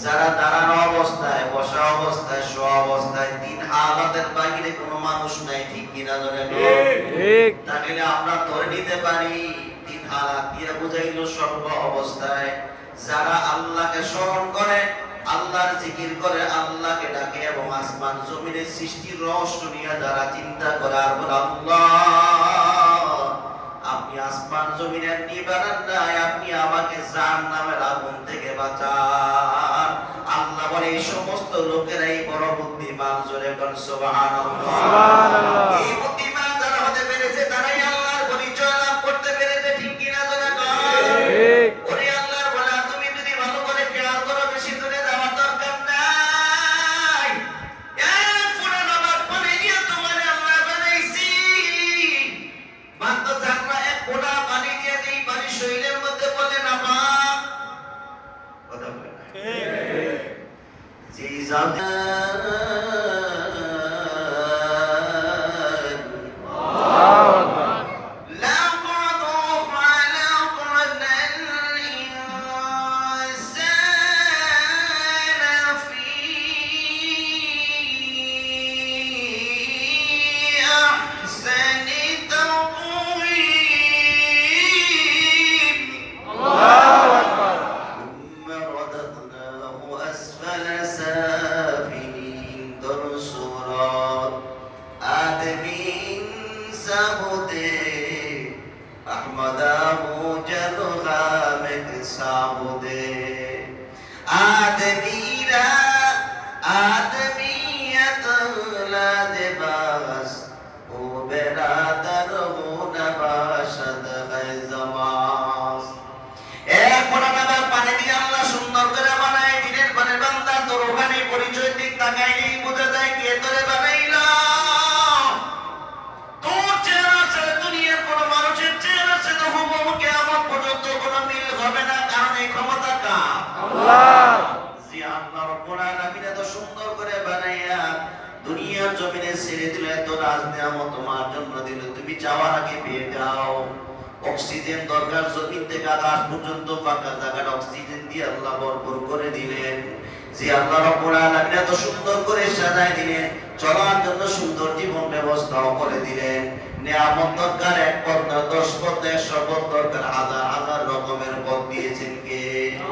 যারা দাঁড়ানো অবস্থায়, বসা অবস্থায়, শোয়া অবস্থায়, তিন হালাতের বাইরে কোনো মানুষ নাই, ঠিক কিনা? ঠিক। তাহলে আমরা ধরে নিতে পারি তিন হালাত দিয়ে বুঝাইল সর্ব অবস্থায় যারা আল্লাহকে স্মরণ করে, আল্লাহর জিকির করে, আল্লাহকে ডাকে এবং আসমান জমিনের সৃষ্টির রহস্য নিয়ে যারা চিন্তা করে আর বলে আল্লাহ আপনি আসমান জমিনের নিবারণ নাই, আপনি আমাকে জাহান্নামের আগুন থেকে বাঁচান। আল্লাহ বলে এই সমস্ত লোকেরাই বড় বুদ্ধিমান। জোরে বলেন সুবহানাল্লাহ। সুবহানাল্লাহ। এই বুদ্ধিমান যারা হতে পেরেছে তারাই আল্লাহর পরিচয় লাভ করতে পেরেছে, ঠিক কিনা? জোরে বলেন ঠিক। ওরে আল্লাহর বলা তুমি যদি ভালো করে খেয়াল করো, বেশি দূরে যাওয়ার দরকার নাই। এক ফোঁটা নামাজ পড়ে নিয়ে তোমার আল্লাহ বানাইছি। মাত্র জানলা এক ফোঁটা পানি দিয়ে দেই, পানি শরীরের মধ্যে পড়ে না মা কথা বলে না। ঠিক। যেই জানে অক্সিজেন দরকার, জমিন থেকে আকাশ পর্যন্ত ফাঁকা জায়গাটা অক্সিজেন দিয়ে আল্লাহ ভরপুর করে দিলেন। যে আল্লাহ রব্বুল আলামিন এত সুন্দর করে সাজায় দিলেন, চলার জন্য সুন্দর জীবন ব্যবস্থাও করে দিলেন। নিয়ামত দরকার এক পদ না, 10 পদ, 100 পদ দরকার, হাজার হাজার রকমের পদ দিয়েছেন কে?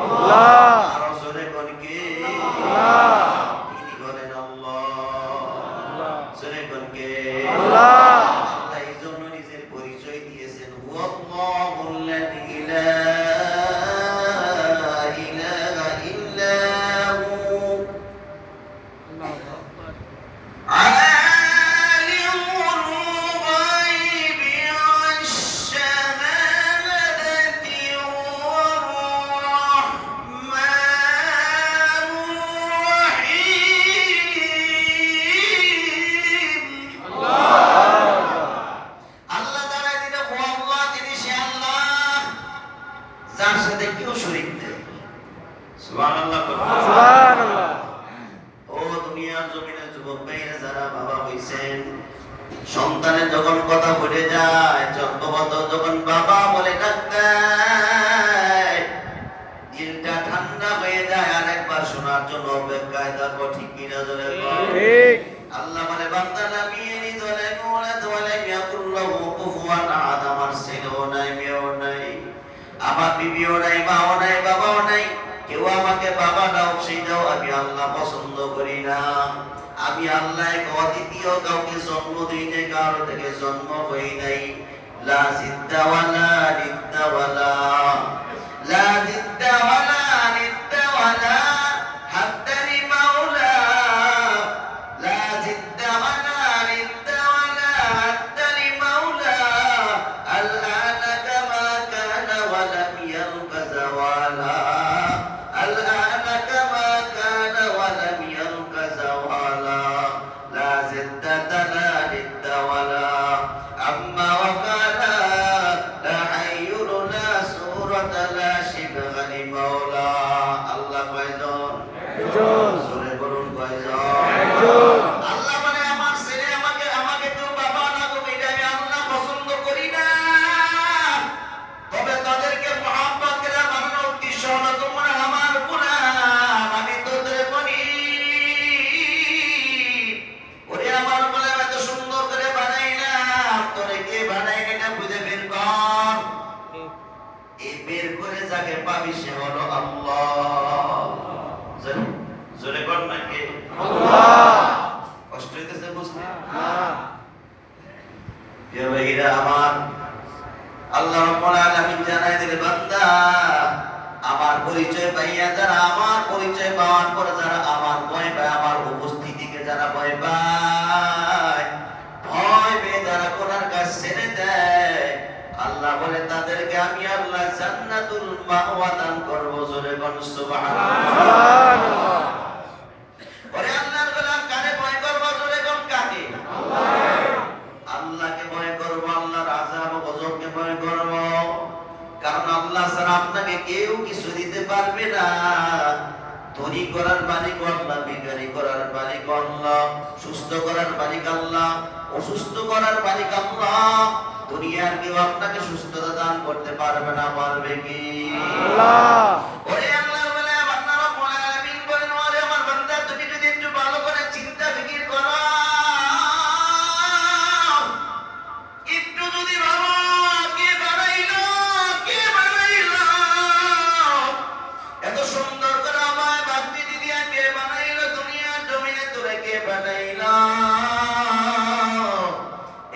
আল্লাহ। আরো জোরে কোন কে? আল্লাহ। তিনি বলেন আল্লাহ। জোরে কোন কে? আল্লাহ। সন্তানের যখন কথা বলে যায়, জন্মগত যখন বাবা বলে ডাক দেয়, দিলটা ঠান্ডা হয়ে যায়, আরেকবার শোনার জন্য অপেক্ষায় থাকো, ঠিক কিনা? জোরে ঠিক। আল্লাহ বলে বান্দা নামিয়ে নি দলে মোলা দলে মিয়াকুল্লাহু কুফুয়ান আহাদ। আমার ছেলেও নাই, মেয়েও নাই, আমার বিবিও নাই, মাও নাই, বাবাও নাই, কেউ আমাকে বাবা দাও সেই দাও আমি আল্লাহ পছন্দ করি না। আমি আমি আল্লাহ এক অদ্বিতীয়, কাউকে জন্ম দেই নাই, কারো থেকে জন্ম হই নাই। লা জিদ্দা ওয়ালা নিদ্দা ওয়ালা, লা জিদ্দা ওয়ালা নিদ্দা ওয়ালা হাদ্দানি মাওলা, লা জিদ্দা ওয়ালা নিদ্দা ওয়ালা হাদ্দানি মাওলা, আল আনা কামা কানা ওয়া লাম ইয়ালকা যাওয়ালা, আল আনা কামা কানা ওয়া লাম ইয়ালকা যাওয়ালা, লা জিদ্দা লা নিদ্দা ওয়ালা আম্মা ওয়া কানা লা হাইয়ুন লা সুরাতা লা শিবহা লি মাওলা। আল্লাহ কয়জন? একজন। জোরে বলুন কয়জন? একজন। আল্লাহ মানে আমার ছেলে আমাকে কেউ বাবা না গো, এটা আমি আল্লাহ পছন্দ করি না। তবে তাদেরকে মুহাব্বত করে বানানোর উদ্দেশ্য হলো তোমরা আমার গোলাম, আমি তোদের বলি। ওরে আমার গোলাম, এত সুন্দর করে বানাইলাম, তোরে কে বানাইনি না বুঝে বের কর। এই বের করে যাকে পাবি সে হলো আল্লাহ। জোরে কর না কে? আল্লাহ। কষ্ট হইতেছে বুঝতে? না। প্রিয় ভাইরা আমার, আল্লাহ রাব্বুল আলামিন জানাই দিলে, বান্দা আমার পরিচয় পাইয়া যারা, আমার পরিচয় পাওয়ার পর যারা আমার ভয় পায়, আমার উপস্থিতিকে যারা ভয় পায়, ভয় পেয়ে যারা কোরআন কাজ ছেড়ে দেয়, আল্লাহ বলে তাদেরকে আমি আল্লাহ জান্নাতুল মাওয়া দান করব। জোরে বল সুবহানাল্লাহ। সুবহানাল্লাহ। ওরে আল্লাহর গোলাম, কারে ভয় করব? জোরে বল কাকে? আল্লাহকে ভয় করব, আল্লাহর আযাব ও গজবকে ভয় করব। কারণ আল্লাহ ছাড়া আপনাকে কেউ কিছু দিতে পারবে না। ধনী করার মালিক আল্লাহ, ভিখারি করার মালিক আল্লাহ, সুস্থ করার মালিক আল্লাহ, অসুস্থ করার মালিক আল্লাহ। দুনিয়ার কেউ আপনাকে সুস্থতা দান করতে পারবে না, পারবে কি? আল্লাহ। ওরে আল্লাহর বলে আল্লাহ রাব্বুল আলামিন বলেন, ওরে আমার বান্দা, তুমি যদি একটু ভালো করে চিন্তা ফিকির করো, একটু যদি ভাবো কে বানাইলো, কে বানাইলো, এত সুন্দর করে আমায় আকৃতি দিয়া কে বানাইলো, দুনিয়ার জমিনে তোরে কে বানাইলো,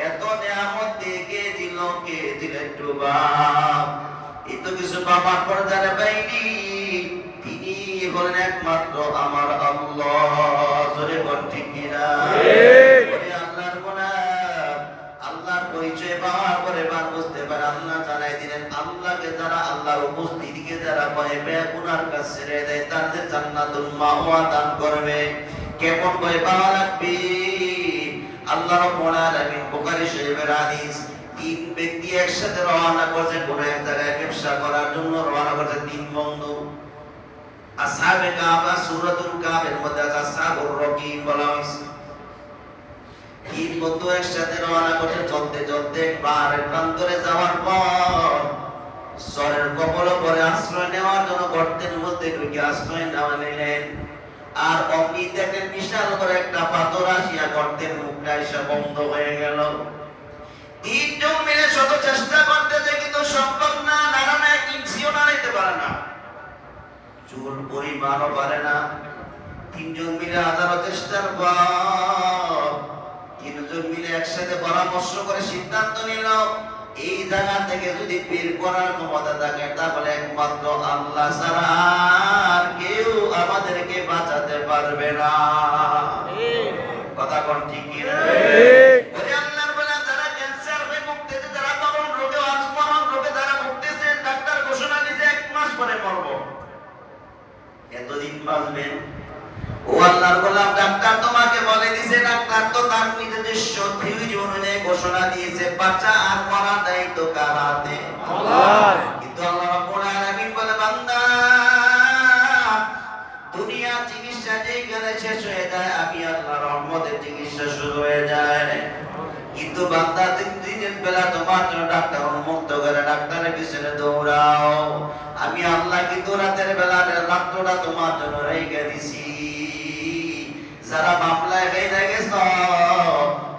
এত নিয়ামত দিয়ে কে দিল, কে দিল, একটু ভাব। এই তো কিছু বাবার পর যারা পাইনি, তিনি হলেন একমাত্র আমার আল্লাহ। জোরে বল ঠিক কিনা? ওরে আল্লাহর গোলাম, আল্লাহর পরিচয় পাওয়ার পরে বার বুঝতে পারে, আল্লাহ জানাই দিলেন, আল্লাহকে যারা, আল্লাহর উপস্থিতিকে যারা ভয় পেয়ে গুনার কাজ ছেড়ে দেয়, তাদের জান্নাতুল মাওয়া দান করবে। কেমন ভয় পাওয়া লাগবে? আল্লাহ রাব্বুল আলামিন বুখারী শরীফের হাদিস, তিন ব্যক্তি একসাথে রওনা করছে কোন এক জায়গায় ব্যবসা করার জন্য। রওনা করছে তিন বন্ধু। আসহাবে কাব, সূরাতুল কাবের মধ্যে আছে আসহাবুর রকিম বলা হয়েছে। তিন বন্ধু একসাথে রওনা করছে, চলতে চলতে পাহাড়ের প্রান্তরে যাওয়ার পর ঝড়ের কবলে পড়ে আশ্রয় নেওয়ার জন্য গর্তের মধ্যে ঢুকে আশ্রয় নেওয়া নিলেন। আর অমনি দেখেন বিশাল করে একটা পাথর আসিয়া গর্তের মুখটা এসে বন্ধ হয়ে গেল। তিনজন মিলে শত চেষ্টা করতেছে, কিন্তু সম্ভব না। নাড়ানো এক ইঞ্চিও নাড়াইতে পারে না, চুল পরিমাণও পারে না। তিনজন মিলে হাজারো চেষ্টার পর তিনজন মিলে একসাথে পরামর্শ করে সিদ্ধান্ত নিল, এই জায়গা থেকে যদি বের করার ক্ষমতা থাকে, তাহলে একমাত্র আল্লাহ ছাড়া আর কেউ আমাদেরকে বাঁচাতে পারবে না। কথা কোন ঠিক কি না? ওরে আল্লাহর বলা, যারা ক্যান্সার হয়ে ভুগতেছে, যারা মরণ রোগে, আজমরণ রোগে যারা ভুগতেছে, ডাক্তার ঘোষণা দিয়েছে 1 মাস পরে মরবো। এতদিন বাঁচবেন? ও আল্লাহর গোলাম, ডাক্তার তোমাকে বলে দিয়েছে, ডাক্তার তো তার নিজস্ব থিওরি অনুযায়ী ঘোষণা দিয়েছে, বাঁচা আর মরা দায়িত্ব কার হাতে? আল্লাহর। কিন্তু আল্লাহ রাব্বুল আলামিন বলে, বান্দা, দুনিয়ার চিকিৎসা যেখানে শেষ হয়ে যায়, আমি আল্লাহর রহমতের চিকিৎসা শুরু হয়ে যায়। কিন্তু বান্দা, দিনের বেলা তোমার জন্য ডাক্তার উন্মুক্ত করে ডাক্তারের পিছনে দৌড়াও, আমি আল্লাহ কিন্তু রাতের বেলা রাত্রটা তোমার জন্য রেখে দিছি। যারা মামলায় বেঁধে গেছ,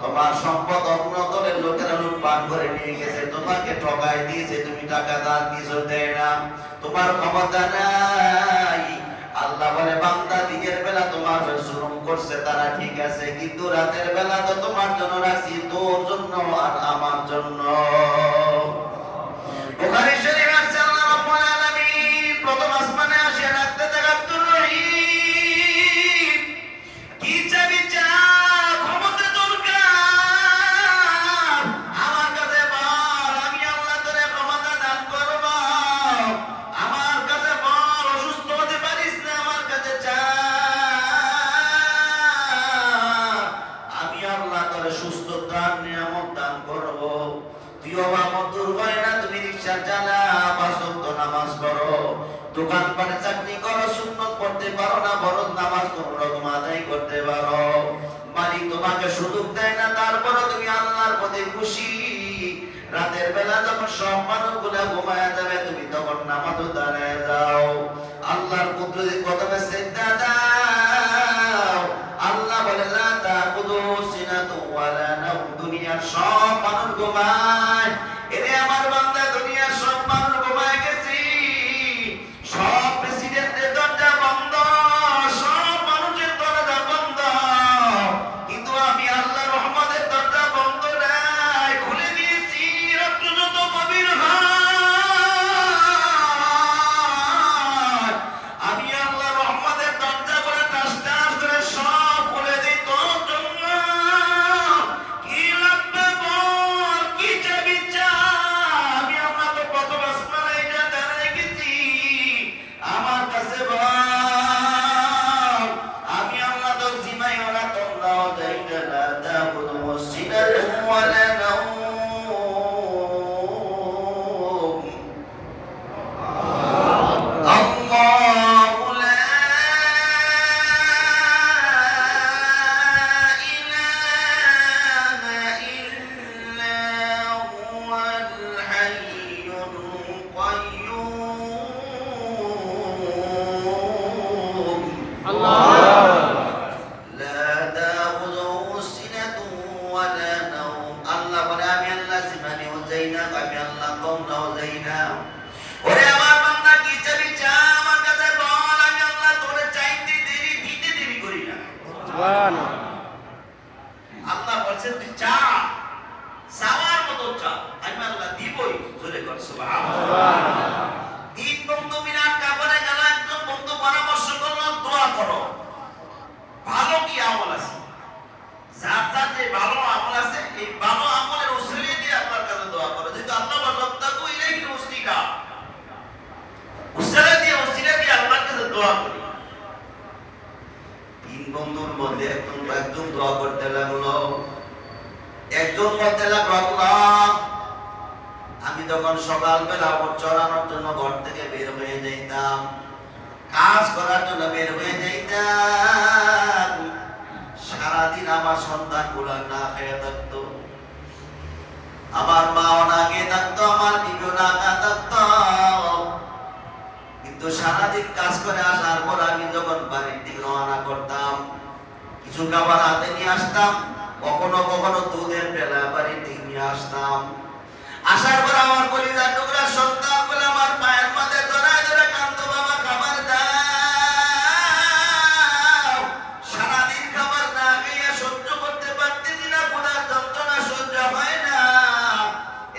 তোমার সম্পদ অন্য দলের লোকেরা লুটপাট করে নিয়ে গেছে, তোমাকে ঠকাই দিয়েছে, তুমি টাকা দান দিয়েছো, দেয় না, তোমার ক্ষমতা নাই। আল্লাহ বলে বান্দা দিনের বেলা তোমার জুলুম করছে তারা ঠিক আছে, কিন্তু রাতের বেলা তো তোমার জন্য রাখছি, তোর জন্য আর আমার জন্য। বুখারী শরীফে আছে আল্লাহ রাব্বুল আলামিন প্রথম আসমানে আসে ডাকতে থাকে আব্দুর রহিম, কি চাবি চা, ক্ষমতা দরকার, আমার কাছে বল, আমি আল্লাহ তোরে ক্ষমতা দান করব। আমার কাছে বল, অসুস্থ হতে পারিস না, আমার কাছে চা, আমি আল্লাহ তোরে সুস্থতার নিয়ামত দান করব। তুই অভাব দূর হয় না, তুমি রিকশা চালা, পাঁচ ওয়াক্ত নামাজ পড়ো, দোকানপাটে চাকরি করো, সুন্নত পড়তে পারো না, ফরজ নামাজ কোন রকম আদায় করতে পারো, মালিক তোমাকে সুযোগ দেয় না, তারপরে তুমি আল্লাহর প্রতি খুশি। রাতের বেলা যখন সব মানুষগুলো ঘুমায় যাবে, তুমি তখন নামাজও দাঁড়ায় যাও, আল্লাহর কুদরতি কদমে সিজদা দাও। আল্লাহ বলে লা তাকুদু সিনাতু ওয়ালা নাওম, দুনিয়ার সব মানুষ ঘুমায়, এরে আমার বান্দা দুনিয়ার সব মানুষ ঘুমায় গেছি, সব প্রেসিডেন্টের দরজা বন্ধ, সব মানুষের দরজা বন্ধ, কিন্তু আমি আল্লাহর রহমতের দরজা বন্ধ নাই, খুলে দিয়েছি। রাত্র যত গভীর হয়, আমি আল্লাহর রহমতের দরজা করে টাস টাস করে সব খুলে দিই তোর জন্য। কি লাগবে বল, কি চাবি চা, আমি আল্লাহ তো প্রথম আসমানে এটা দাঁড়ায় গেছি, আমার কাছে বল, আমি আল্লাহ তো জিমাইও না, তোমরাও যাইতে না, তাকুদু সিনাতুন ওয়ালা নাওম। আল্লাহু লা ইলাহা ইল্লা হুয়াল হাইয়ুল কাইয়্যুম। লা তাখুযুহু সিনাতুন ওয়ালা নাওম। আল্লাহ বলে আমি আল্লাহ জিমানেও যাই না, আমি আল্লাহ তোমরাও যাই না। ওরে আমার বান্দা কি চাবি চা, আমার কাছে বল, আমি আল্লাহ তোরে চাইতে দেরি দিতে দেরি করি না। সুবহানাল্লাহ। আল্লাহ বলছেন তুই চা, চাওয়ার মতো চা, আমি আল্লাহ দিবই। জোরে কর সুবহানাল্লাহ। তিন বন্ধু মিনার কাপড়ে গেল, একজন বন্ধু পরামর্শ করলো দোয়া করো। ভালো কি আমল আছে, যার যার যে ভালো আমল আছে, এই ভালো আমলের উসিলা দিয়ে আল্লাহর কাছে দোয়া করো। যেহেতু আল্লাহ বলতাকু ইলাইহি উসিলা, উসিলা দিয়ে আল্লাহর কাছে দোয়া করি। তিন বন্ধুর মধ্যে একজন দোয়া করতে লাগলো, একজন বলতে লাগলো আল্লাহ, আমি যখন সকালবেলা ওট চড়ানোর জন্য ঘর থেকে বের হয়ে যাইতাম, কাজ করার জন্য বের হয়ে যাইতাম, সারাদিন আমার সন্তানগুলো না খেয়ে থাকতো, আমার মাও না খেয়ে থাকতো, আমার বিবিও না খেয়ে থাকতো, কিন্তু সারাদিন কাজ করে আসার পর আমি যখন বাড়ির দিকে রওনা করতাম, কিছু খাবার হাতে নিয়ে আসতাম, কখনো কখনো দুধের পেলা বাড়ির দিকে নিয়ে আসতাম, আসার পর আমার কলিজার টুকরা সন্তান বলে আমার পায়ের মাঝে জড়ায় জড়ায় কাঁদতো, বাবা খাবার দাও, সারাদিন খাবার না খেয়ে সহ্য করতে পারতেছি না, ক্ষুধার যন্ত্রণা সহ্য হয় না।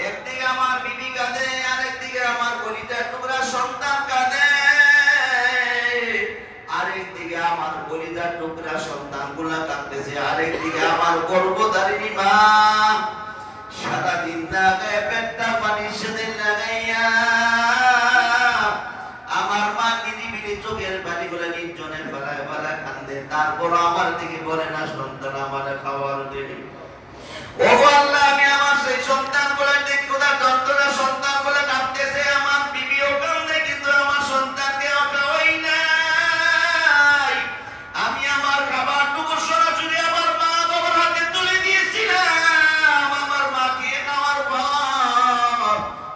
একদিকে আমার বিবি কাঁদে, আরেকদিকে আমার কলিজার টুকরা সন্তান কাঁদে, আরেকদিকে আমার কলিজার টুকরা সন্তানগুলা কাঁদতেছে, আরেকদিকে আমার গর্ভধারিণী মা সারাদিন না গায়ে পেটটা পানির সাথে লাগাইয়া, আমার মা নিরিবিলি চোখের পানিগুলো নির্জনের বেলায় বেলা কান্দে, তারপর আমার দিকে বলে না সন্তান আমার খাবার দেবে। ও আল্লাহ, আমি আমার সেই সন্তানগুলো ক্ষুধার যন্ত্রণা সন্তানগুলো কাঁদতেছে, আমার বিবিও কান্দে, কিন্তু আমার সন্তানকে খাওয়াই নাই। আমি আমার খাবারটুকু সরাসরি আমার মা বাবার হাতে তুলে দিয়েছিলাম, আমার মাকে খাওয়ার পর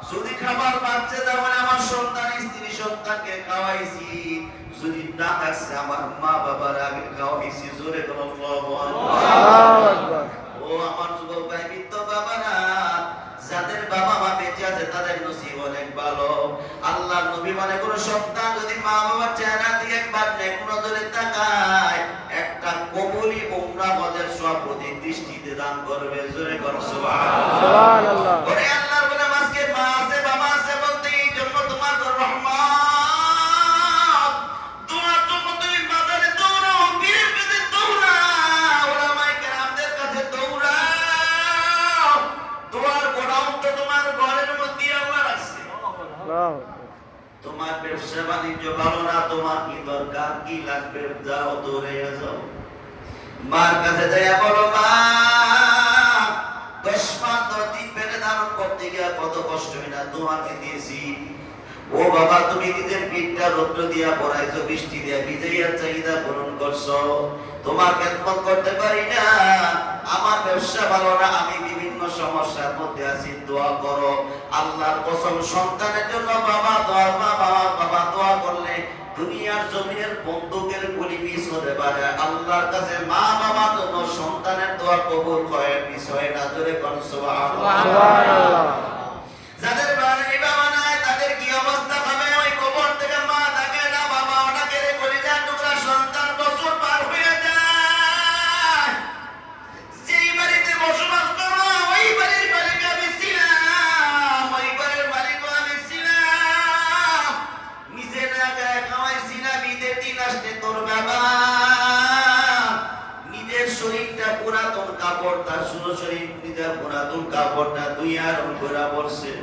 যদি খাবার পাচ্ছে তাহলে আমার সন্তান স্ত্রী সন্তানকে খাওয়াইছি, যদি না থাকছে আমার মা বাবার আগে খাওয়াইছি। জোরে কোনো আল্লাহু আকবার। ও আমার যুবক ভাই, বৃদ্ধ বাবারা, যাদের বাবা মা বেঁচে আছে তাদের নসিব অনেক ভালো। আল্লাহর নবী মানে কোন সন্তান যদি মা বাবার চেহারা দিয়ে একবার বৃষ্টিতে দান করবে। জোরে কর সুবহানাল্লাহ। সুবহানাল্লাহ। ওরে আল্লাহর গোলাম, আজকে মা আছে বাবা আছে বলতে এই জন্য তোমার রহমত, তোমার জন্য তুমি বাজারে দৌড়াও, পীরের কাছে দৌড়াও, ওলামায়ে কেরামদের কাছে দৌড়াও। তোমার গোডাউন তো তোমার ঘরের মধ্যে আল্লাহ রাখছে। আল্লাহু তোমার ব্যবসা বাণিজ্য ভালো না, তোমার কি দরকার, কি লাগবে, যাও দৌড়ে যাও। মার কাছে যাইয়া বলো, মা 10 মাস 10 দিন পেটে ধারণ করতে গিয়া কত কষ্ট হইনা তোমাকে দিয়েছি। ও বাবা, তুমি নিজের পিঠটা রৌদ্র দিয়া পড়াইছো, বৃষ্টি দিয়া ভিজাইয়া চাহিদা পূরণ করছো, তোমার খেদমত করতে পারি না। আমার ব্যবসা ভালো না, আমি বিভিন্ন সমস্যার মধ্যে আছি, দোয়া করো। আল্লাহর কসম, সন্তানের জন্য বাবা দোয়া, বাবা দোয়া করলে দুনিয়ার জমিনের বন্দুকের গুলি মিস হতে পারে, আল্লাহর কাছে মা বাবার জন্য সন্তানের দোয়া কবুল হয়, মিস হয় না। জোরে কোন সুবহানাল্লাহ। যাদের বাড়ি বাবা নাই তাদের কি অবস্থা হবে? ওই কবর থেকে মা ডাকে না, বাবা ওটাকে রে কলিজার টুকরা সন্তান বছর পার হয়ে যায়। যেই বাড়িতে বসবাস করো ওই বাড়ির মালিক আমি ছিলাম, ওই বাড়ির মালিকও আমি ছিলাম। নিজে না গায়ে খাওয়াইছি না, ঈদের দিন আসতে তোর বাবা নিজের শরীরটা পুরাতন কাপড়, তার সুর শরীর নিজের পুরাতন কাপড়টা দুই আরম করে পড়ছে,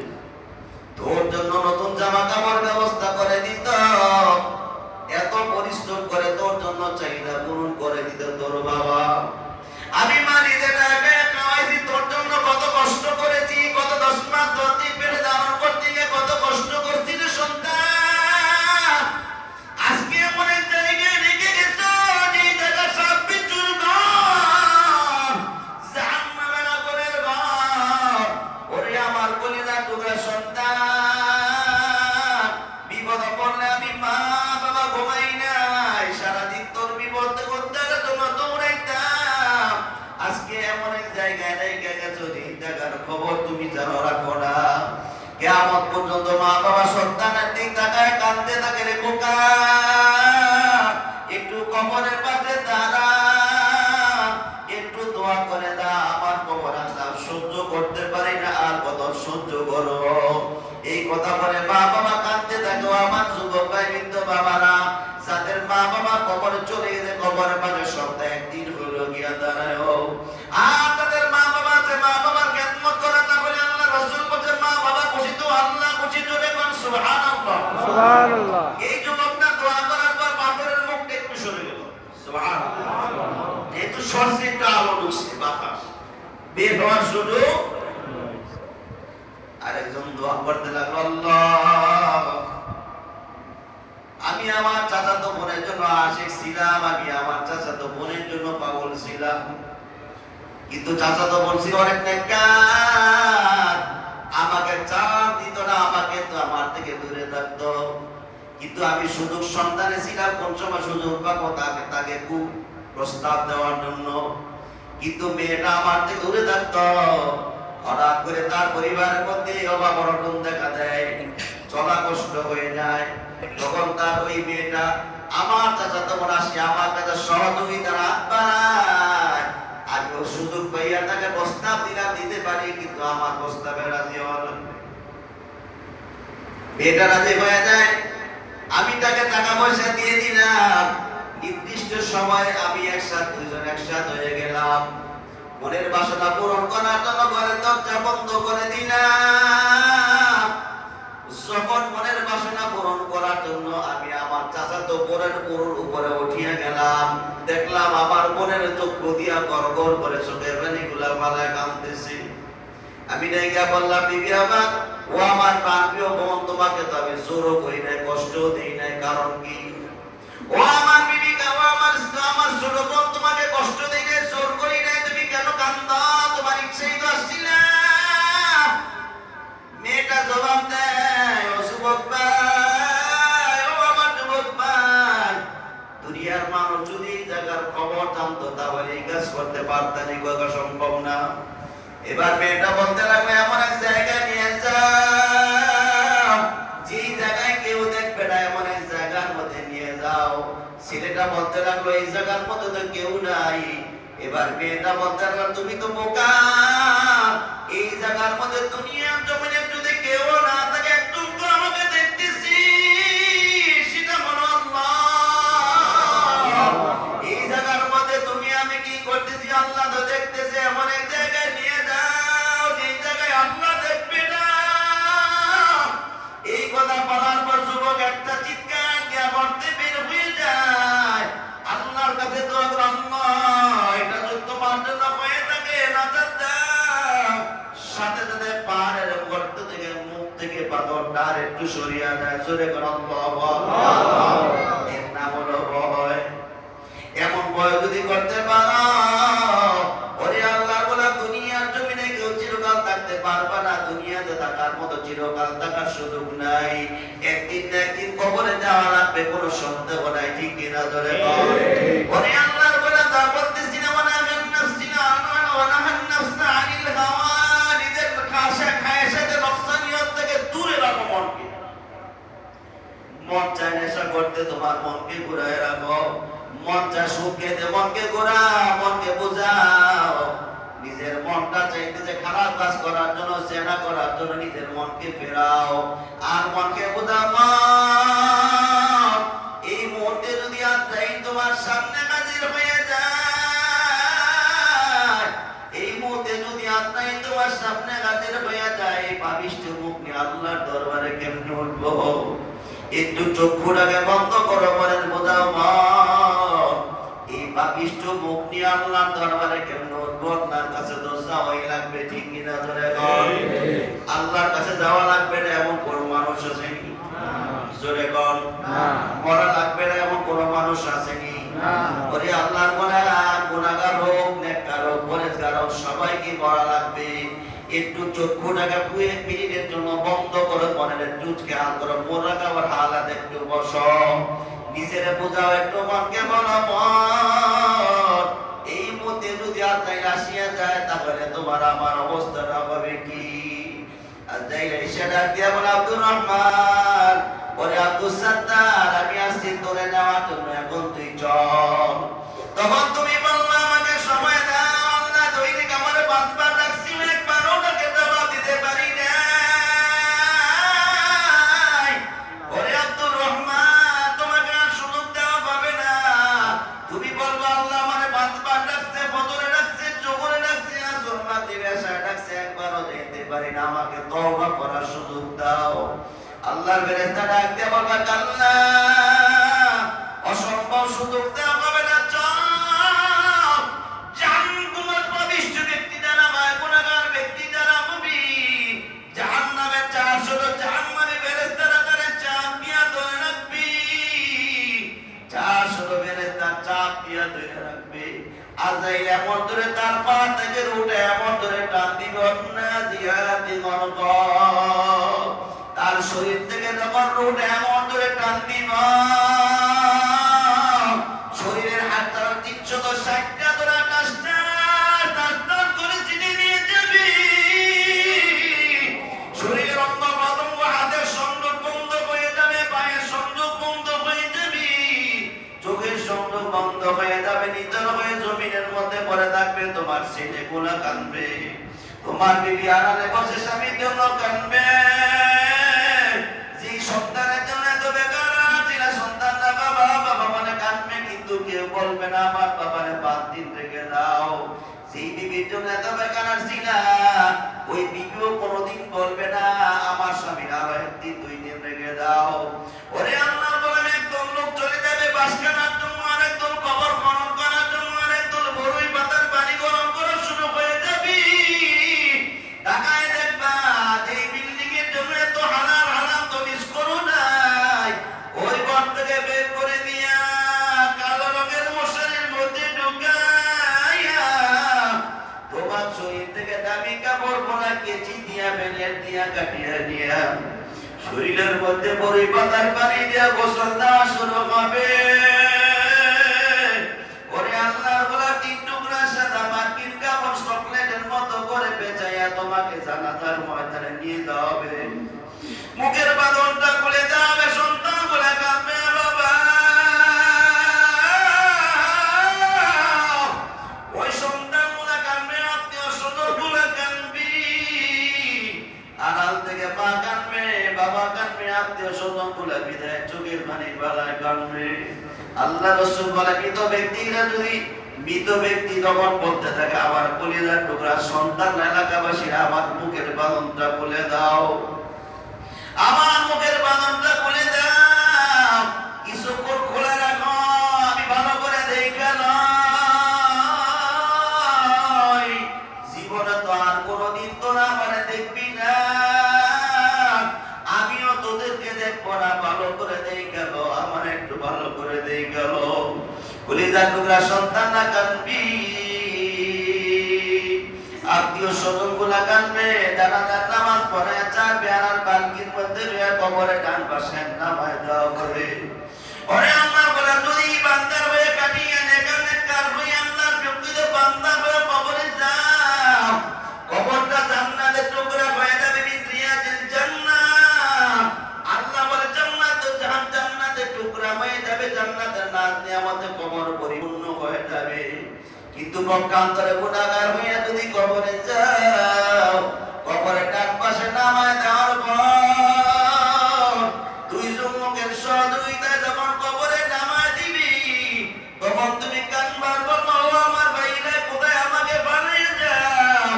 তোর জন্য নতুন জামা কাপড় ব্যবস্থা করে দিত, এত পরিশ্রম করে তোর জন্য চাহিদা পূরণ করে দিত তোর বাবা। আমি মা নিজে না গায়ে খাওয়াইছি, তোর জন্য কত কষ্ট করেছি, কত 10 মাস 10 দিন পেটে ধারণ করতে গিয়ে কত কষ্ট করছি রে সন্তান। আজকে এমন এক জায়গায় রেখে গেছো যে জায়গা সব বিচুর ঘর, জাহান্নামের আগুনের ঘর। ওরে আমার কলিজার টুকরা সন্তান, বিপদে পড়লে আমি মা বাবা ঘুমাই নাই, সারাদিন তোর বিপদ করতে জন্য দৌড়াইতাম। আজকে এমন এক জায়গায় রেখে গেছো যে জায়গার খবর তুমি জানো, রাখো না। কিয়ামত পর্যন্ত মা বাবা সন্তানের দিক তাকায় কাঁদতে থাকে, রে খোকা একটু কবরের পাশে দাঁড়া, একটু দোয়া করে দা, আমার কবর আযাব সহ্য করতে পারি না, আর কত সহ্য করো। এই কথা বলে মা বাবা কাঁদতে থাকে। আমার যুবক ভাই বৃদ্ধ বাবারা, যাদের মা বাবা কবরে চলে গেছে, কবরের পাশে সপ্তাহে একদিন হলো গিয়া দাঁড়ায়, আর তাদের মা বাবা আছে, মা বাবার খেদমত করে না বলে আল্লাহ রাসূল বলেন মা বাবা খুশি তো আল্লাহ খুশি। জোরে কোন সুবহানাল্লাহ। সুবহানাল্লাহ। এই যুবকটা দোয়া করার পর পাথরের মুখটা একটু সরে গেল, সুবহানাল্লাহ। যেহেতু সরষে একটা আলো ঢুকছে, বাতাস বের হওয়ার শুরু, আরেকজন দোয়া করতে লাগলো, আল্লাহ আমি আমার চাচাতো বোনের জন্য আশিক ছিলাম, আমি আমার চাচাতো বোনের জন্য পাগল ছিলাম, কিন্তু চাচাতো বোন ছিল অনেক নেককার, আমাকে চাপ দিত না, আমাকে তো আমার থেকে দূরে থাকতো। কিন্তু আমি সুযোগ সন্তানে ছিলাম, কোন সময় সুযোগ পাবো তাকে খুব প্রস্তাব দেওয়ার জন্য, কিন্তু মেয়েটা আমার থেকে দূরে থাকতো। হঠাৎ করে তার পরিবারের মধ্যে অভাব অনটন দেখা দেয়, চলা কষ্ট হয়ে যায়। তখন তার ওই মেয়েটা আমার চাচাতো বোন আসি আমার কাছে সহযোগিতার হাত বাড়ায়, আমি ও সুযোগ পাইয়া তাকে প্রস্তাব দিলাম, দিতে পারি, কিন্তু আমার প্রস্তাবে রাজি হল। মেয়েটা রাজি হয়ে যায়, আমি তাকে টাকা পয়সা দিয়ে দিলাম, নির্দিষ্ট সময়ে আমি দুইজন একসাথে হয়ে গেলাম। মনের বাসনা পূরণ করার জন্য ঘরের দরজা বন্ধ করে দিলাম। যখন মনের বাসনা পূরণ করার জন্য আমি আমার চাচাতো বোনের উপরে উঠিয়া গেলাম, দেখলাম আমার বোনের চক্ষু দিয়া গড়গড় করে চোখের পানিগুলা ফালায় কাঁদতেছে। আমি ডাইকা বললাম, বিবি আমার, ও আমার প্রাণপ্রিয় বোন, তোমাকে তো আমি জোরও করি নাই, কষ্টও দেই নাই, কারণ কি? ও আমার বিবি, আমার ছোট বোন, তোমাকে কষ্ট দেই নাই, জোর করি নাই, তুমি কেন কান্দো? তোমার ইচ্ছেই তো আসছিল। মেয়েটা জবাব দেয়, ও যুবক ভাই, ও আমার যুবক ভাই, দুনিয়ার মানুষ যদি এই জায়গার খবর জানতো তাহলে এই কাজ করতে পারতেন, এই কথা সম্ভব না। এবার মেয়েটা বলতে লাগলো, এমন এক জায়গায় নিয়ে যাও যেই জায়গায় কেউ দেখবে না, এমন এক জায়গার মধ্যে নিয়ে যাও। ছেলেটা বলতে লাগলো, এই জায়গার মধ্যে তো কেউ নাই, এবার মেয়েটা বলতে লাগলো, তুমি তো বোকা, এই জায়গার মধ্যে দুনিয়ার জমিনে যদি কেউ না থাকে, একটু তো আমাকে দেখতেছি, সেটা হলো আল্লাহ। এই জায়গার মধ্যে তুমি আমি কি করতেছি, আল্লাহ তো দেখতেছে। এমন এক জায়গায় নিয়ে যাও যে জায়গায় আল্লাহ দেখবে না। এই কথা বলার পর যুবক একটা চিৎকার দিয়া করতে বের হয়ে যায়, আল্লাহর কাছে দোয়া করে, আল্লাহ এটা যদি তোমার জন্য হয়ে থাকে নাজাত দাও। সাথে সাথে পাহাড়ের গর্ত থেকে মুখ থেকে পাথরটা আর একটু সরিয়ে যায়। জোরে করে আল্লাহু আকবার। এর নাম হলো ভয়। এমন ভয় যদি করতে পারো, ওরে আল্লাহর বলা, দুনিয়ার জমিনে কেউ চিরকাল থাকতে পারবে না। দুনিয়াতে থাকার মতো চিরকাল থাকার সুযোগ নাই। একদিন না একদিন কবরে যাওয়া লাগবে, কোনো সন্দেহ নাই। ঠিক কিনা জোরে বল। ওরে আল্লাহর বলা, যা বলতেছি না, ওয়ানাহান নাফসিনা ওয়ানাহান নাফসা আনিল হাওয়া, নিজের খায়েশাতে নফসানিয়ত থেকে দূরে রাখো মনকে। মন চায় নেশা করতে, তোমার মনকে ঘুরায় রাখো। মন চায় সুখ খেতে, মনকে ঘোরাও, মনকে বোঝাও। নিজের মনটা চাইতেছে খারাপ কাজ করার জন্য, জেনা করার জন্য, নিজের মনকে ফেরাও আর মনকে বোঝাও। এই মুহূর্তে যদি আত্মাই তোমার সামনে হাজির হয়ে যায়, এই মুহূর্তে যদি আত্মাই তোমার সামনে হাজির হয়ে যায়, এই পাপিষ্ঠ মুখ নিয়ে আল্লাহর দরবারে কেমনে উঠবো? একটু চক্ষুটাকে বন্ধ করো, বলেন বোঝাও মন, এই পাপিষ্ঠ মুখ নিয়ে আল্লাহর দরবারে কেমন উঠবো? আল্লাহর কাছে তো যাওয়াই লাগবে। ঠিক কিনা জোরে বল। আল্লাহর কাছে যাওয়া লাগবে না এমন কোন মানুষ আছে নি? জোরে বল। মরা লাগবে না এমন কোন মানুষ আছে নি? ওরে আল্লাহর গুনাহগার হোক, নেককার হোক, পরেজগার হোক, সবাইকে মরা লাগবে। একটু চক্ষুটাকে 2 মিনিটের জন্য বন্ধ করে মনের একটু খেয়াল করো, মোরাকাবার হালাত একটু বসো, নিজের বোঝাও, একটু মনকে বলো, মন এই মধ্যে যদি আত্মায় আসিয়া যায়, তাহলে তোমার আমার অবস্থাটা হবে কি? আজাইল এসে ডাক দিয়া বলে, আব্দুর রহমান, ওরে আব্দুল সাত্তার, আমি আসছি তোরে নেওয়ার জন্য, এখন তুই চল। তখন তুমি বললা, আমাকে সময় দাও। আল্লাহ দৈনিক আমার 5 বার ডাকছি, একবারও ডাকে জবাব দিতে পারি না। ওরে আব্দুর রহমান, তোমাকে আর সুযোগ দেওয়া হবে না। তুমি বলবা, আল্লাহ আমারে 5 বার ডাকছে, ফজরে ডাকছে, জোহরে ডাকছে, আসর, মাগরিব, এশা ডাকছে, একবারও যেতে পারি না, আমাকে তওবা করার সুযোগ দাও। আল্লাহর ফেরেশতা ডাক দিয়ে বলবা, আল্লাহ অসম্ভব সুযোগ দেওয়া হবে না, চল। জাহান্নামের পাপিষ্ঠ ব্যক্তি যারা, গুনাহগার ব্যক্তি যারা হবে, জাহান্নামের 400 জাহান্নামী ফেরেশতারা তারে চাপ দিয়া ধরে রাখবে। 400 ফেরেশতা চাপ দিয়া ধরে রাখবে। আজাইল এমন ধরে তার পা থেকে উঠে এমন ধরে টান দিবে, না জিয়াতি গনক, তার শরীর থেকে যখন উঠে এমন ধরে টান দিব, শরীরের হাত তার 360টা ধরে আকাশটা টান করে চিঠি নিয়ে যাবি। শরীরের অঙ্গ প্রত্যঙ্গ, হাতের সংযোগ বন্ধ হয়ে যাবে, পায়ের সংযোগ বন্ধ হয়ে যাবে, চোখের সংযোগ বন্ধ হয়ে যাবে, নিচের হয়ে জমিনের মধ্যে পড়ে থাকবে। তোমার ছেলে গুলা কাঁদবে, তোমার বিবি আড়ালে বসে স্বামীর জন্য কাঁদবে। যে সন্তানের জন্য এত বেকার ছিল, সন্তানরা বাবা বাবা মানে কাঁদবে, কিন্তু কেউ বলবে না আমার বাবারে 5 দিন রেখে দাও। সেই বিবির জন্য এত বেকার ছিল, ওই বিবিও কোনোদিন বলবে না আমার স্বামীর আরো 1 দিন 2 দিন রেখে দাও। ওরে আল্লাহ বলেন, একদম লোক চলে যাবে বাস কাটার জন্য, আর একদম কবর খনন করার জন্য, আর একদম বড়ই পাতার পানি গরম করা শুরু হয়ে যাবে। তাকায় দেখবা, যে বিল্ডিং এর জন্য এত হালাল হারাম তো মিস করো নাই, ওই ঘর থেকে বের করে দিয়া কালো রঙের মশারির মধ্যে ঢুকাইয়া তোমার শরীর থেকে দামি কাপড় পরা কেচি দিয়া, বেলের দিয়া, কাটিয়া দিয়া, শরীরের মধ্যে বড়ই পাতার পানি দিয়া গোসল দেওয়া শুরু হবে। ওরে আল্লাহর বলা 3 টুকরা সাদা মার্কিন কাপড় চকলেটের মতো করে পেঁচাইয়া তোমাকে জানাজার ময়দানে নিয়ে যাওয়া হবে। মুখের বাঁধনটা খুলে দেওয়া হবে, সন্তান বলে কাঁদবে, বাবা। ওই আত্মীয় স্বজন গুলা বিদায় চোখের পানি বালায় কানবে। আল্লাহ রাসূল বলে মৃত ব্যক্তি তখন বলতে থাকে আমার কলিজার টুকরা সন্তান এলাকাবাসীরা আমার মুখের বাঁধনটা খুলে দাও, আমার মুখের বাঁধনটা খুলে দাও, কিছুক্ষণ খোলা রাখো, আমি ভালো করে দেখে লই। জীবনে তো আর কোনোদিন তোরা আমার দেখবি না, আমিও তোদেরকে দেখবো না, ভালো করে দেখে লো, আমার একটু ভালো করে দেখে লো। কলিজার টুকরা সন্তান না কানবি, আত্মীয় স্বজন গুলা কানবে, জানাজার নামাজ পড়ে চার বেড়ার পালকির মধ্যে কবরে ডান পাশে নামায় দেওয়া করে। ওরে আল্লাহ বলে যদি বান্দার হয়ে কাটিয়ে নেকার হয়ে আল্লাহর প্রকৃত বান্দা হয়ে কবরে যাও, কবরটা জান্নাতের টুকরা হয়ে যাবে, বিদ্রিয়াতিল জান্নাত। আল্লাহ বলে জান্নাত জান্নাতের টুকরা হয়ে যাবে, জান্নাতের নাজ নিয়ামতে কবর পরিপূর্ণ হয়ে যাবে। কিন্তু পক্ষান্তরে গুনাহগার হইয়া যদি কবরে যাও, কবরের ডান পাশে নামায় দেওয়ার পর দুইজন লোকের সহযোগিতায় যখন কবরে নামায় দিবি, তখন তুমি কানবার বলবো আমার ভাইরা কোথায় আমাকে বানিয়ে যাও,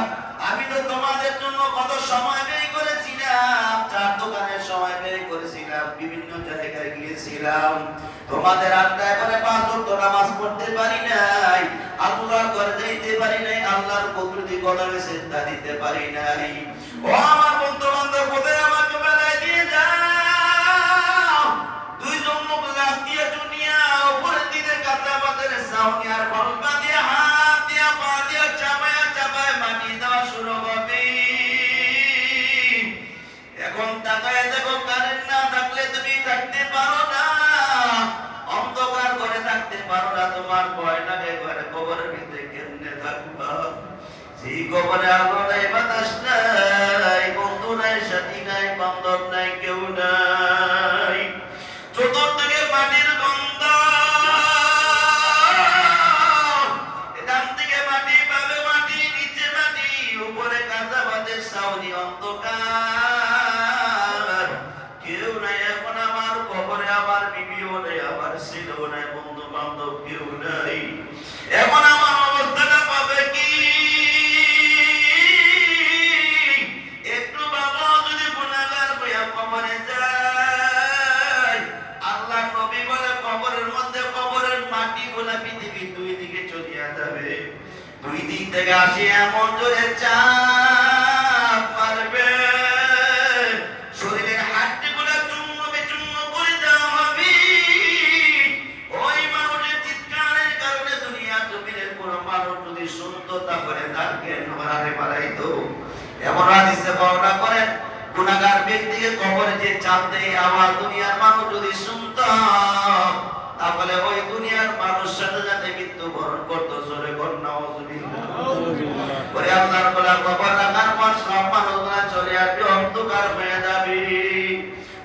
আমি তো তোমাদের জন্য কত সময় ব্যয় করেছিলাম, চার দোকানের সময় ব্যয় করেছিলাম, বিভিন্ন জায়গায় গিয়েছিলাম, তোমাদের আড্ডায় করে 5 ওয়াক্ত নামাজ পড়তে পারি নাই, আল্লাহর ঘরে যাইতে পারি নাই, আল্লাহর কুদরতি কদমে সিজদা দিতে পারি নাই। ও আমার বন্ধু বান্ধব কোথায় আমাকে বেলায় দিয়ে যাও। দুইজন লোক লাফ দিয়ে দুনিয়া উপরের দিকে কাঁচা বাজারে ছাউনি আর বলকা দিয়ে হাত দিয়ে পা দিয়ে চাপায় মাটি দেওয়া শুরু হবে। এখন তাকায় দেখো কারেন্ট না থাকলে তুমি থাকতে পারো না, অন্ধকার ঘরে থাকতে পারো না, তোমার ভয় লাগে ঘরে কবরের ভিতরে কেমনে থাকবা। সেই কবরে আলো নাই, বাতাস নাই, বন্ধু নাই, সাথী নাই, বান্ধব নাই, কেউ নাই, চতুর্দিকে মাটির গন্ধ, এখান থেকে মাটি পাবে মাটি, নিচে মাটি, উপরে কাঁচা বাজে ছাউনি, অন্ধকার, কেউ নাই। এখন আমার কবরে আমার বিবিও নেই, আমার ছেলেও নাই, বন্ধু বান্ধব কেউ নাই। এখন আমার অবস্থাটা পাবে কি? একটু বাবা যদি গুনাহগার হইয়া কবরে যায়, আল্লাহ নবী বলে কবরের মধ্যে কবরের মাটি গুলা পৃথিবীর দুই দিকে চলিয়া যাবে, দুই দিক থেকে আসি এমন জোরে চাপ মারবে, শরীরের হাড্ডি গুলা চূর্ণ বিচূর্ণ করে দেওয়া হবে। ওই মানুষের চিৎকারের কারণে দুনিয়া জমিনের কোনো মানুষ যদি শুনতো তারপরে তার জ্ঞান হারাতে পারাইতো। এমন হাদিসে বর্ণনা করেন গুনাহগার ব্যক্তিকে কবরে যে চাপ দেয় আওয়াজ দুনিয়ার মানুষ যদি শুনতো, তাহলে ওই দুনিয়ার মানুষ সাথে সাথে মৃত্যুবরণ করতো। জোরে কর নাউযুবিল্লাহ। ওরে আল্লাহর বলা কবর রাখার পর সব মানুষরা চলে আসবে, অন্ধকার হয়ে যাবে।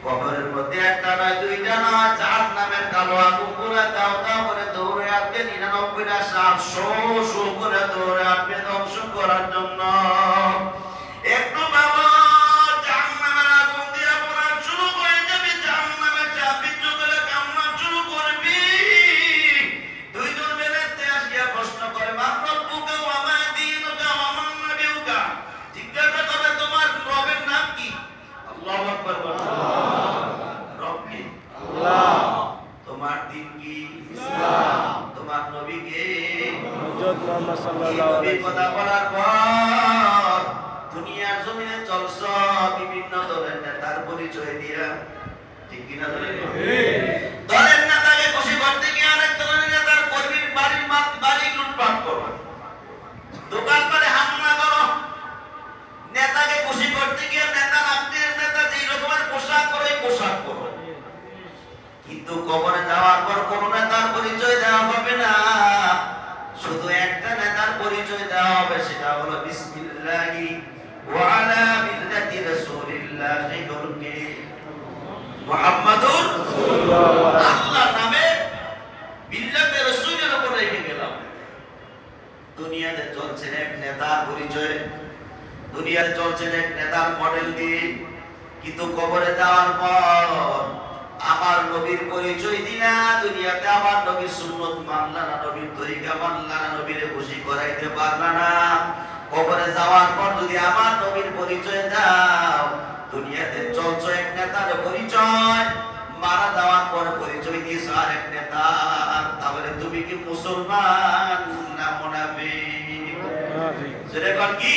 কবরের মধ্যে একটা নয়, দুইটা নয়, জাহান্নামের কালো আগুন গুলা দাও দাও করে দৌড়ে আসবে, 99টা সাপ শো শো করে দৌড়ে আসবে ধ্বংস করার জন্য। একটু বাবা জাহান্নামের আগুন দিয়া পোড়া শুরু হয়ে যাবে, জাহান্নামের চাপ বিচ্ছু করে কান্না শুরু করবি। দুইজন বেরেস্তে আসিয়া প্রশ্ন করে মান রব্বুকা ওয়া মা দীনুকা ওয়া মান নাবিয়ুকা, জিজ্ঞাসা করে তোমার রবের নাম কি? আল্লাহু আকবার বলো। রব কি? আল্লাহ। তোমার দিন কি? ইসলাম। তোমার নবী কে? হযরত মুহাম্মদ সাল্লাল্লাহু আলাইহি ওয়াসাল্লাম। কথা বলার পর দুনিয়ার জমিনে চলছ বিভিন্ন দলের নেতার পরিচয় দিয়া, ঠিক কিনা ধরে? দলের নেতাকে খুশি করতে গিয়ে আরেক দলের নেতার কর্মীর বাড়ি লুটপাট করো, দোকানপাটে হামলা করো। নেতাকে খুশি করতে গিয়ে নেতার আত্মীয়ের নেতা যেই রকমের পোশাক করে পোশাক করো, কিন্তু কবরে যাওয়ার পর কোন নেতার পরিচয় দেওয়া হবে না, শুধু একটা নেতার পরিচয় দেওয়া হবে, সেটা হলো বিসমিল্লাহি ওয়া আলা মিল্লাতি রাসূলিল্লাহি মুহাম্মাদুর রাসূলুল্লাহ। আল্লাহর নামে মিল্লাতে রাসূলের উপর রেখে গেলাম। দুনিয়াতে চলছে এক নেতার পরিচয়, দুনিয়াতে চলছে এক নেতার মডেল দিয়ে, কিন্তু কবরে যাওয়ার পর আমার নবীর পরিচয় দিলা, দুনিয়াতে আমার নবীর সুন্নত মানলা না, নবীর তরিকা মানলা না, নবীরে খুশি করাইতে পারলা না। কবরে যাওয়ার পর যদি আমার নবীর পরিচয় দাও, দুনিয়াতে চলছো এক নেতার পরিচয়, মারা যাওয়ার পর পরিচয় দিয়েছো আরেক নেতার, তাহলে তুমি কি মুসলমান না মুনাফিক? সেটা কোন কি?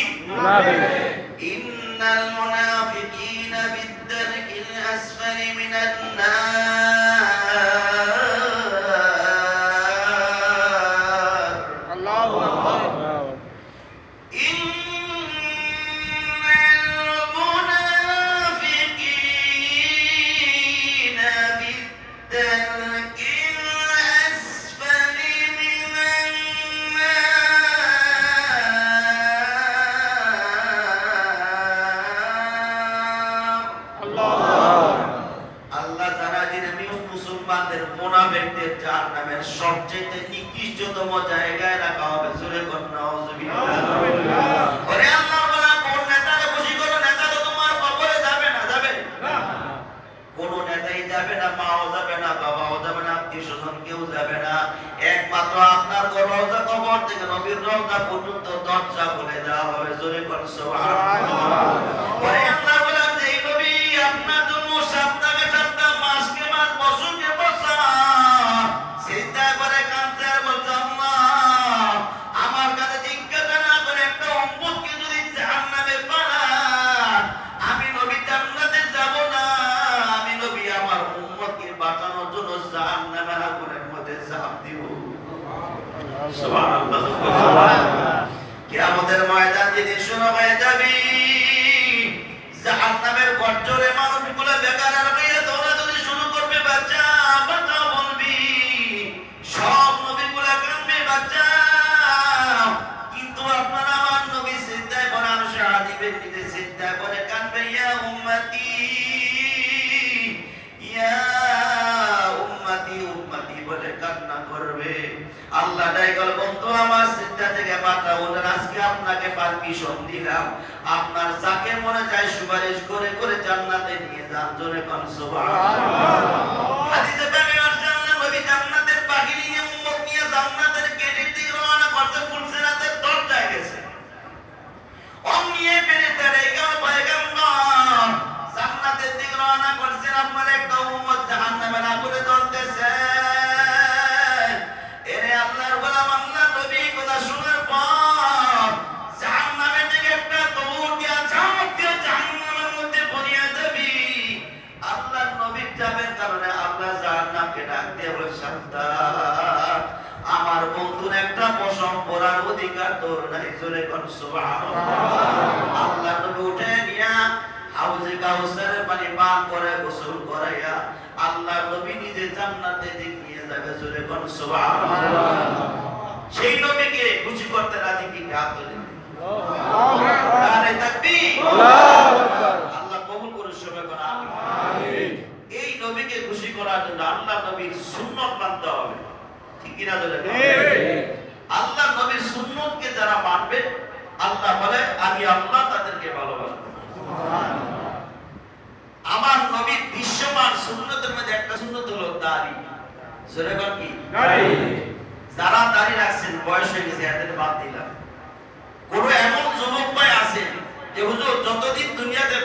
ইন্নাল মুনাফিকিনা বিদ-দারকিল আসফালি মিনান নার। আল্লাহু আকবার। মুনাফিকদের জাহান্নামের সবচেয়ে নিকৃষ্টতম জায়গায় রাখা হবে। সূরা নাউযুবিল্লাহ। ওরে আল্লাহ বলা, কোন নেতারে খুশি করো, নেতা তো তোমার কবরে যাবে না, যাবে না। কোন নেতাই যাবে না, মাও যাবে না, বাবাও যাবে না, আত্মীয়-স্বজন কেউ যাবে না। একমাত্র আপনার রওজা কবর থেকে নবীর রওজা পর্যন্ত দরজা খুলে দেওয়া হবে। জোরে কোন সুবহানাল্লাহ। ওরে আল্লাহ বলা, যে নবী আপনার জন্য সপ্তাহে সপ্তাহ, মাসকে মাস, বছরকে বছর সিজদা করে কাঁদতে আর বলছে, আল্লাহ আমার কাছে জিজ্ঞাসা না করে একটা উম্মতকে যদি জাহান্নামে পাঠান, আমি নবী জান্নাতে যাব না, আমি নবী আমার উম্মতকে বাঁচানোর জন্য জাহান্নামের আগুনের মধ্যে ঝাঁপ দিব। সুবহানাল্লাহ, সুবহানাল্লাহ। কিয়ামতের ময়দান যেদিন শুরু হয়ে যাবে, জাহান্নামের গর্জনে মানুষগুলো বেকার হয়ে দৌড়াদৌড়ি শুরু করবে, বাচ্চা বাচ্চা বলবি, সব নবীগুলা কাঁদবে, বাচ্চা। কিন্তু আপনারা আমার নবী সিজদায় পড়ে আরশে আজিমের নিচে সিজদায় পড়ে কাঁদবে, ইয়া উম্মতি, ইয়া উম্মতি, উম্মতি বলে কান্না করবে। আল্লাহ ডাইগল, বন্ধু আমার সিজদা থেকে মাথা ওঠার, আজকে আপনাকে পারমিশন দিলাম, আপনার যাকে মনে চায় সুপারিশ করে করে জান্নাতে নিয়ে যান। জোরে কোন সুবহানাল্লাহ। হাদিসে পাবে আসছে, আল্লাহ নবী জান্নাতের পাখি নিয়ে উম্মত নিয়ে জান্নাতের গেটের দিকে রওনা করতে, ফুলসিরাতের দরজায় গেছে। অমনিয়ে ফেরেশতারা এগাও পয়গম্বর জান্নাতের দিকে রওনা করছেন, আপনার একটা উম্মত জাহান্নামের আগুনে জ্বলতেছে। এরে আল্লাহর গোলাম, আল্লাহ নবী কথা শোনার পর জাহান্নামের দিকে একটা দৌড় দিয়া ঝাঁপ দিয়ে জাহান্নামের মধ্যে পড়িয়া যাবি। আল্লাহর নবীর যাবের কারণে আল্লাহ জাহান্নামকে ডাক দিয়ে বলে, সাবধান, আমার বন্ধুর একটা পশম পরার অধিকার তোর নাই। জোরে কোন সুবহানাল্লাহ। আল্লাহ নবী উঠে নিয়া হাউজে কাউসারের পানি পান করে গোসল করাইয়া আল্লাহ নবী নিজে জান্নাতে নিয়ে যাবে। জোরে কোন সুবহানাল্লাহ। সেই নবীকে খুশি করতে রাজি কি? হাত তুলে আল্লাহু আকবার, নারে তাকবীর, আল্লাহু আকবার। আল্লাহ কবুল করুন, সবাই বলেন আমিন। এই নবীকে খুশি করার জন্য আল্লাহ নবীর সুন্নাত মানতে হবে, ঠিক কি না? ঠিক। আল্লাহ নবীর সুন্নাতকে যারা মানবে, আল্লাহ বলে আমি আল্লাহ তাদেরকে ভালোবাসবো। সুবহানাল্লাহ। আমার নবীর বিশ্বমান সুন্নতের মধ্যে একটা সুন্নত হলো দাড়ি। জোরে বল কি? দাড়ি। যারা দাড়ি রাখছেন, বয়স হয়ে গেছে, এদের বাদ দিলাম। কোন এমন যুবক ভাই আছেন যে হুজুর যতদিন দুনিয়াতে